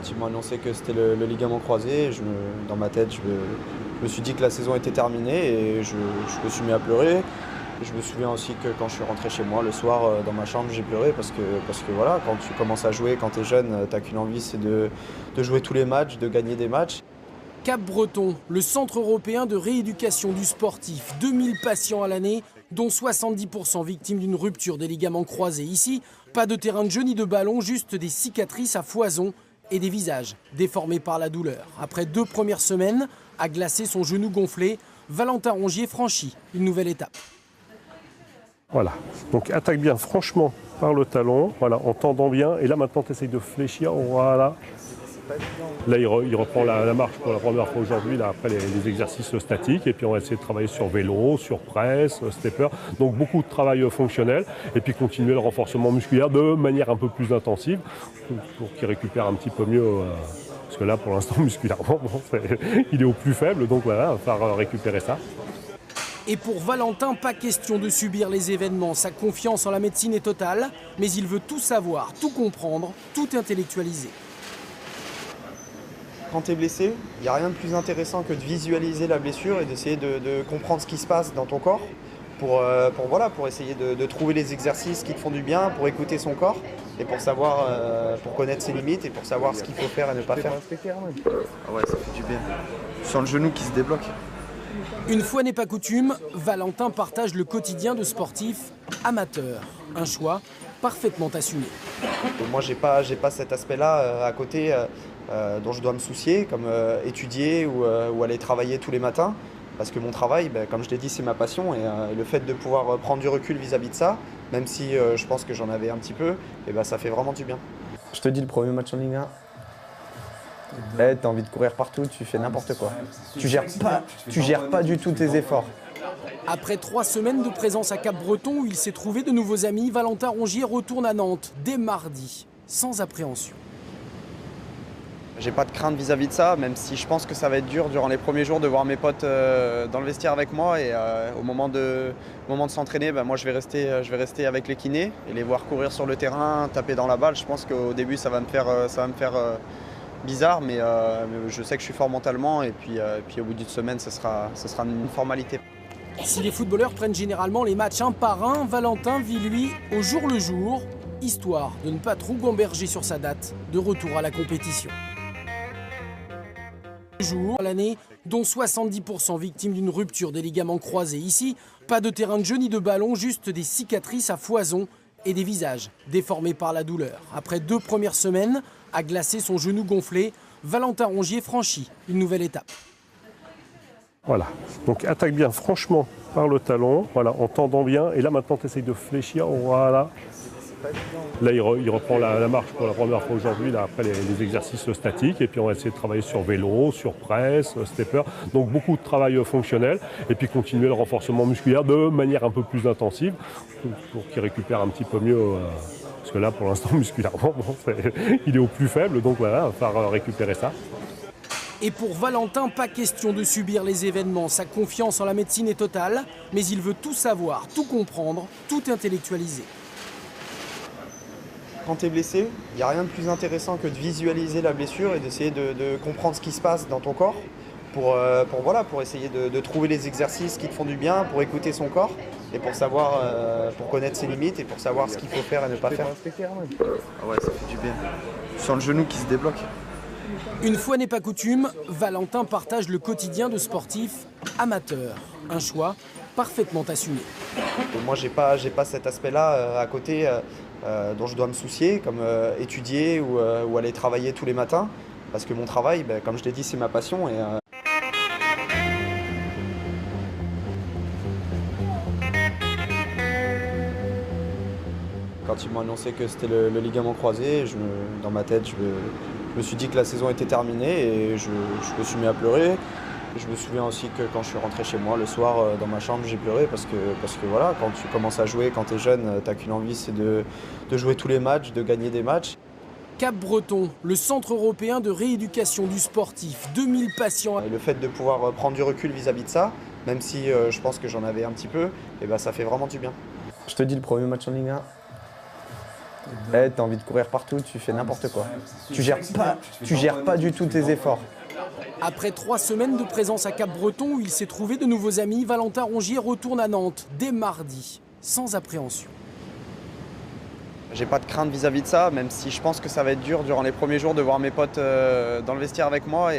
Quand ils m'ont annoncé que c'était le ligament croisé, dans ma tête, je me suis dit que la saison était terminée et je me suis mis à pleurer. Et je me souviens aussi que quand je suis rentré chez moi le soir dans ma chambre, j'ai pleuré parce que voilà, quand tu commences à jouer, quand tu es jeune, tu n'as qu'une envie, c'est de jouer tous les matchs, de gagner des matchs. Cap-Breton, le centre européen de rééducation du sportif. 2000 patients à l'année, dont 70% victimes d'une rupture des ligaments croisés. Ici, pas de terrain de jeu ni de ballon, juste des cicatrices à foison et des visages déformés par la douleur. Après 2 premières semaines, à glacer son genou gonflé, Valentin Rongier franchit une nouvelle étape. Voilà, donc attaque bien franchement par le talon, voilà, en tendant bien. Et là maintenant tu essayes de fléchir, voilà. Là il reprend la marche pour la première fois aujourd'hui, là après les exercices statiques. Et puis on va essayer de travailler sur vélo, sur presse, stepper. Donc beaucoup de travail fonctionnel. Et puis continuer le renforcement musculaire de manière un peu plus intensive pour qu'il récupère un petit peu mieux. Parce que là pour l'instant musculairement, bon, il est au plus faible. Donc voilà, il va falloir récupérer ça. Et pour Valentin, pas question de subir les événements. Sa confiance en la médecine est totale, mais il veut tout savoir, tout comprendre, tout intellectualiser. Quand tu es blessé, il n'y a rien de plus intéressant que de visualiser la blessure et d'essayer de comprendre ce qui se passe dans ton corps pour essayer de trouver les exercices qui te font du bien, pour écouter son corps et pour savoir, pour connaître ses limites et pour savoir ce qu'il faut faire et ne pas faire. Ah ouais, ça fait du bien. Je sens le genou qui se débloque. Une fois n'est pas coutume, Valentin partage le quotidien de sportif amateur. Un choix parfaitement assumé. Moi, j'ai pas cet aspect-là à côté dont je dois me soucier, comme étudier ou aller travailler tous les matins. Parce que mon travail, comme je l'ai dit, c'est ma passion. Et le fait de pouvoir prendre du recul vis-à-vis de ça, même si je pense que j'en avais un petit peu, et ça fait vraiment du bien. Je te dis, le premier match en Ligue 1, t'as envie de courir partout, tu fais n'importe quoi. Tu gères pas du tout tes efforts. Après 3 semaines de présence à Cap-Breton où il s'est trouvé de nouveaux amis, Valentin Rongier retourne à Nantes dès mardi, sans appréhension. J'ai pas de crainte vis-à-vis de ça, même si je pense que ça va être dur durant les premiers jours de voir mes potes dans le vestiaire avec moi. Et au moment de s'entraîner, moi je vais rester avec les kinés et les voir courir sur le terrain, taper dans la balle. Je pense qu'au début ça va me faire bizarre, mais je sais que je suis fort mentalement et puis au bout d'une semaine, ce sera une formalité. Si les footballeurs prennent généralement les matchs un par un, Valentin vit lui au jour le jour, histoire de ne pas trop gamberger sur sa date de retour à la compétition. Jour à l'année, dont 70% victimes d'une rupture des ligaments croisés. Ici, pas de terrain de jeu ni de ballon, juste des cicatrices à foison et des visages déformés par la douleur. Après 2 premières semaines, à glacer son genou gonflé, Valentin Rongier franchit une nouvelle étape. Voilà, donc attaque bien franchement par le talon, voilà, en tendant bien. Et là maintenant tu essayes de fléchir, voilà. Là il reprend la marche pour la première fois aujourd'hui, là après les exercices statiques. Et puis on va essayer de travailler sur vélo, sur presse, stepper. Donc beaucoup de travail fonctionnel. Et puis continuer le renforcement musculaire de manière un peu plus intensive pour qu'il récupère un petit peu mieux. Parce que là pour l'instant musculairement, bon, il est au plus faible. Donc voilà, il va falloir récupérer ça. Et pour Valentin, pas question de subir les événements. Sa confiance en la médecine est totale, mais il veut tout savoir, tout comprendre, tout intellectualiser. Quand tu es blessé, il n'y a rien de plus intéressant que de visualiser la blessure et d'essayer de comprendre ce qui se passe dans ton corps pour essayer de trouver les exercices qui te font du bien, pour écouter son corps et pour savoir, pour connaître ses limites et pour savoir ce qu'il faut faire et ne pas faire. Ah ouais, ça fait du bien. Je sens le genou qui se débloque. Une fois n'est pas coutume, Valentin partage le quotidien de sportif amateur. Un choix parfaitement assumé. Moi, j'ai pas cet aspect-là à côté dont je dois me soucier, comme étudier ou aller travailler tous les matins. Parce que mon travail, comme je l'ai dit, c'est ma passion. Quand ils m'ont annoncé que c'était le ligament croisé, dans ma tête, je me suis dit que la saison était terminée et je me suis mis à pleurer. Je me souviens aussi que quand je suis rentré chez moi le soir dans ma chambre, j'ai pleuré parce que voilà, quand tu commences à jouer, quand tu es jeune, tu n'as qu'une envie, c'est de jouer tous les matchs, de gagner des matchs. Cap-Breton, le centre européen de rééducation du sportif. 2000 patients. Et le fait de pouvoir prendre du recul vis-à-vis de ça, même si je pense que j'en avais un petit peu, ça fait vraiment du bien. Je te dis, le premier match en Ligue 1, T'as envie de courir partout, tu fais n'importe quoi. Tu gères pas du tout tes efforts. Après 3 semaines de présence à Cap-Breton où il s'est trouvé de nouveaux amis, Valentin Rongier retourne à Nantes dès mardi, sans appréhension. J'ai pas de crainte vis-à-vis de ça, même si je pense que ça va être dur durant les premiers jours de voir mes potes dans le vestiaire avec moi.